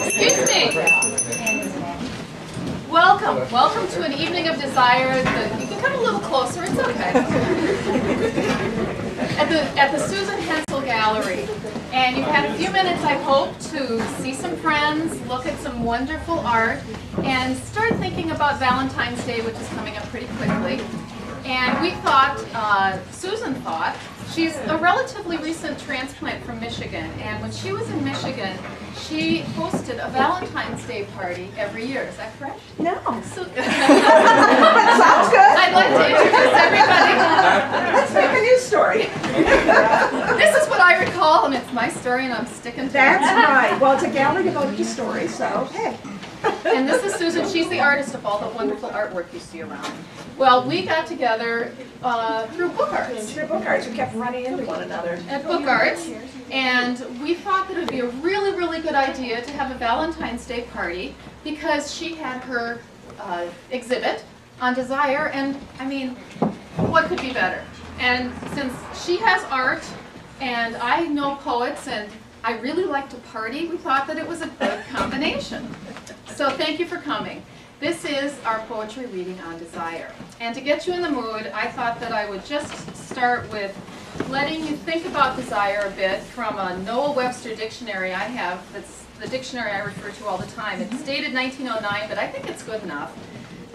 Excuse me. Welcome to an evening of desire. You can come a little closer, it's okay. At the Susan Hensel Gallery. And you've had a few minutes, I hope, to see some friends, look at some wonderful art, and start thinking about Valentine's Day, which is coming up pretty quickly. And we thought, Susan thought, she's a relatively recent transplant from Michigan, and when she was in Michigan, she hosted a Valentine's Day party every year. Is that correct? No. So, Sounds good. I'd like to introduce everybody. Let's make a news story. This is what I recall, and it's my story, and I'm sticking to it. That's right. Well, it's a gallery devoted to stories, so hey. And this is Susan. She's the artist of all the wonderful artwork you see around. Well, we got together through book arts. Through book arts, we kept running into one another. At book arts, and we thought that it would be a really, really good idea to have a Valentine's Day party because she had her exhibit on desire, and I mean, what could be better? And since she has art, and I know poets, and I really like to party, we thought that it was a good combination. So thank you for coming. This is our poetry reading on desire. And to get you in the mood, I thought that I would just start with letting you think about desire a bit from a Noah Webster dictionary I have. That's the dictionary I refer to all the time. It's dated 1909, but I think it's good enough.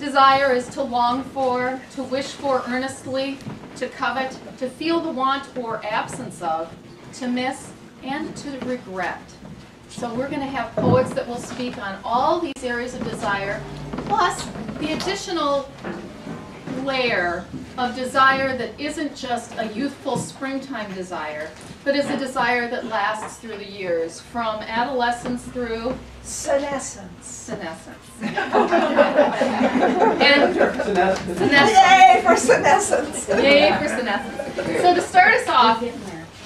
Desire is to long for, to wish for earnestly, to covet, to feel the want or absence of, to miss, and to regret. So we're going to have poets that will speak on all these areas of desire, plus the additional layer of desire that isn't just a youthful springtime desire, but is a desire that lasts through the years, from adolescence through Senescence. senescence. And Yay for senescence. Yay for senescence. So to start us off,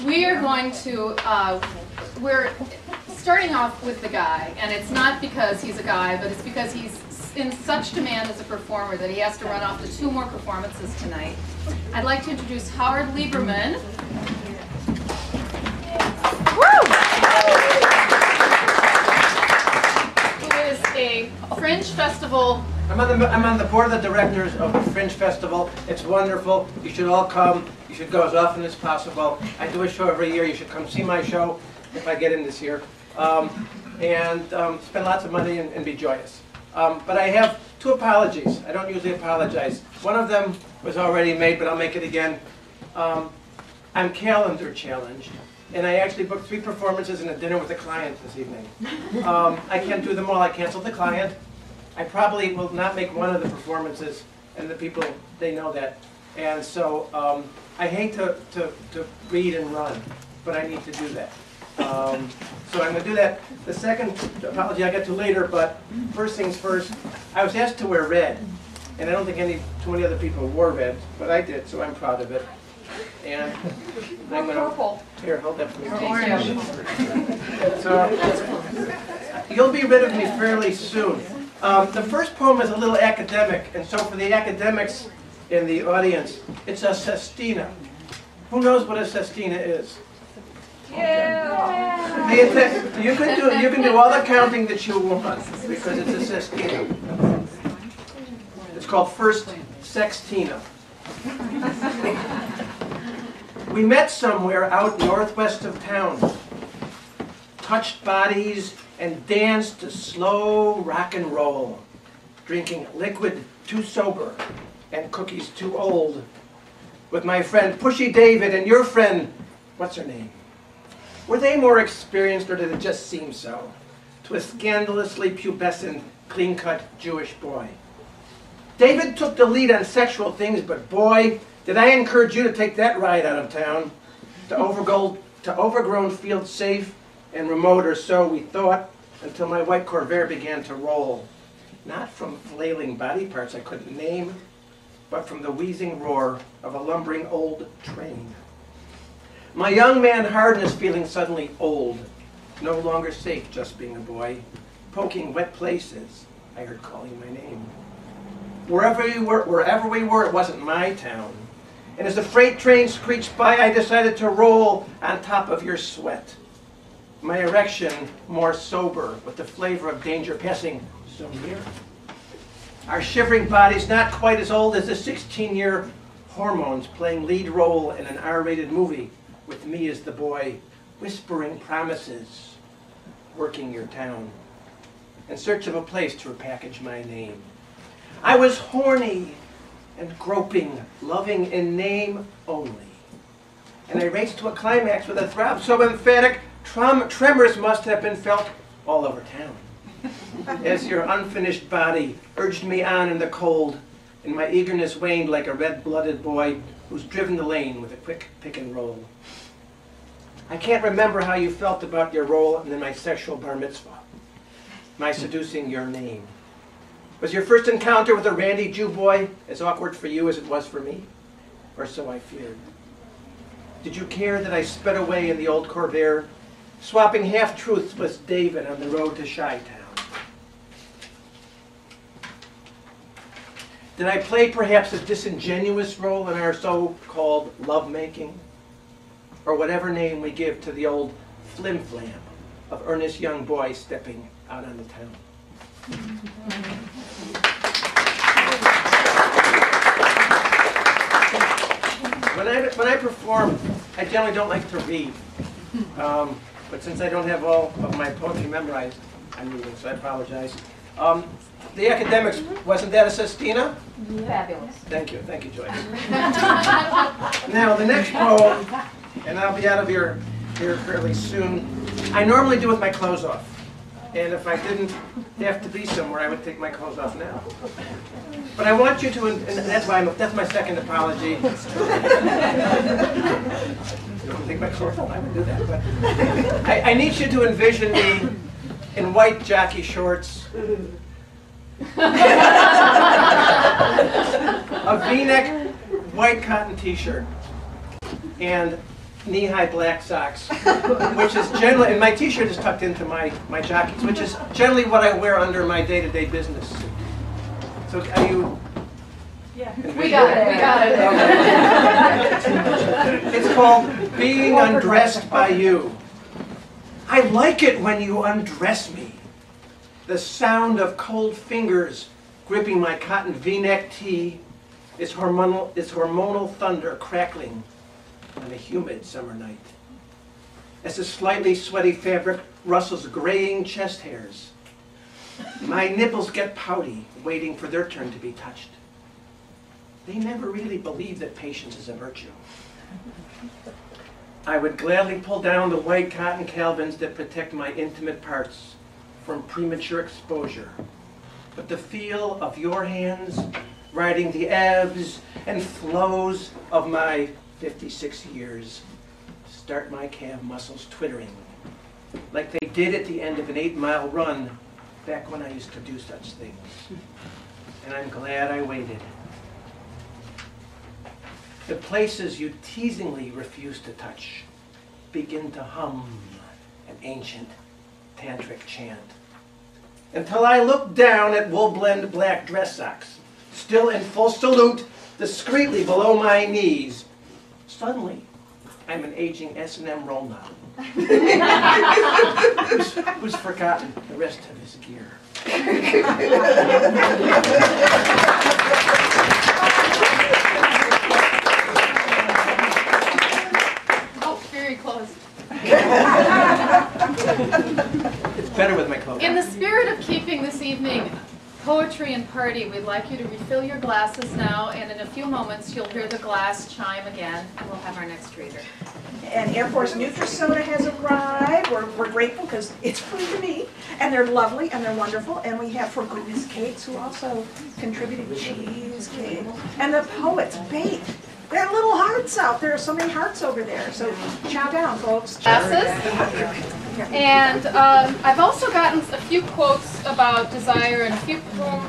we are going to, we're starting off with the guy, and it's not because he's a guy, but it's because he's in such demand as a performer that he has to run off to 2 more performances tonight. I'd like to introduce Howard Lieberman. Who is a Fringe Festival. I'm on the board of the directors of the Fringe Festival. It's wonderful. You should all come. You should go as often as possible. I do a show every year. You should come see my show if I get in this year. Spend lots of money and be joyous. But I have 2 apologies. I don't usually apologize. One of them was already made, but I'll make it again. I'm calendar challenged, and I actually booked 3 performances and a dinner with a client this evening. I can't do them all. I canceled the client. I probably will not make one of the performances, and the people, they know that. And so I hate to read and run, but I need to do that. So I'm going to do that. The second apology I get to later, but first things first, I was asked to wear red, and I don't think too many other people wore red, but I did, so I'm proud of it. And I'm going to, here, hold that for me. So you'll be rid of me fairly soon. The first poem is a little academic, and so for the academics in the audience, it's a sestina. Who knows what a sestina is? Yeah. You can do all the counting that you want because it's a sestina. It's called first sextina. We met somewhere out northwest of town, touched bodies and danced to slow rock and roll, drinking liquid too sober and cookies too old, with my friend Pushy David and your friend, what's her name? Were they more experienced, or did it just seem so, to a scandalously pubescent, clean-cut Jewish boy? David took the lead on sexual things, but boy, did I encourage you to take that ride out of town, to overgrown fields safe and remote, or so we thought, until my white Corvair began to roll. Not from flailing body parts I couldn't name, but from the wheezing roar of a lumbering old train. My young man hardness feeling suddenly old, no longer safe just being a boy, poking wet places, I heard calling my name. Wherever we were, it wasn't my town. And as the freight train screeched by, I decided to roll on top of your sweat. my erection more sober, with the flavor of danger passing so near. Our shivering bodies not quite as old as the 16-year hormones playing lead role in an R-rated movie with me as the boy, whispering promises, working your town, in search of a place to repackage my name. I was horny and groping, loving in name only. And I raced to a climax with a throb so emphatic, tremors must have been felt all over town. As your unfinished body urged me on in the cold, and my eagerness waned like a red-blooded boy who's driven the lane with a quick pick and roll. I can't remember how you felt about your role in my sexual bar mitzvah, my seducing your name. Was your first encounter with a randy Jew boy as awkward for you as it was for me? Or so I feared. Did you care that I sped away in the old Corvair, swapping half-truths with David on the road to Chi-Town? Did I play perhaps a disingenuous role in our so-called lovemaking? Or whatever name we give to the old flim-flam of earnest young boys stepping out on the town? When I perform, I generally don't like to read. But since I don't have all of my poetry memorized, I'm reading, so I apologize. The academics, wasn't that a sestina? Fabulous. Thank you, Joyce. Now, the next poem, and I'll be out of here fairly soon, I normally do with my clothes off. And if I didn't have to be somewhere, I would take my clothes off now. But I want you to, and that's my second apology. You don't take my clothes off, I would do that. But I need you to envision me in white jockey shorts, a V-neck white cotton t-shirt, and knee-high black socks, which is generally, and my t-shirt is tucked into my jockeys, which is generally what I wear under my day-to-day business. So are you? Yeah. We got it. It's called Being Undressed by You. I like it when you undress me. The sound of cold fingers gripping my cotton V-neck tee is hormonal thunder crackling on a humid summer night. As the slightly sweaty fabric rustles graying chest hairs, my nipples get pouty, waiting for their turn to be touched. They never really believe that patience is a virtue. I would gladly pull down the white cotton calvins that protect my intimate parts from premature exposure. But the feel of your hands riding the ebbs and flows of my 56 years start my calf muscles twittering, like they did at the end of an 8-mile run back when I used to do such things. And I'm glad I waited. The places you teasingly refuse to touch begin to hum an ancient tantric chant, until I look down at wool-blend black dress socks, still in full salute, discreetly below my knees. Suddenly, I'm an aging S&M role model who's forgotten the rest of his gear. Oh, very close. It's better with my clothes. In the spirit of keeping this evening poetry and party, we'd like you to refill your glasses now, and in a few moments you'll hear the glass chime again, and we'll have our next reader. And Air Force Nutri-Soda has arrived. We're grateful because it's free to me. And they're lovely and they're wonderful. And we have For Goodness Cakes, who also contributed cheesecake. And the Poets Bake. There are little hearts out there. So many hearts over there. So chow down, folks. Glasses. And I've also gotten a few quotes about desire and a few poems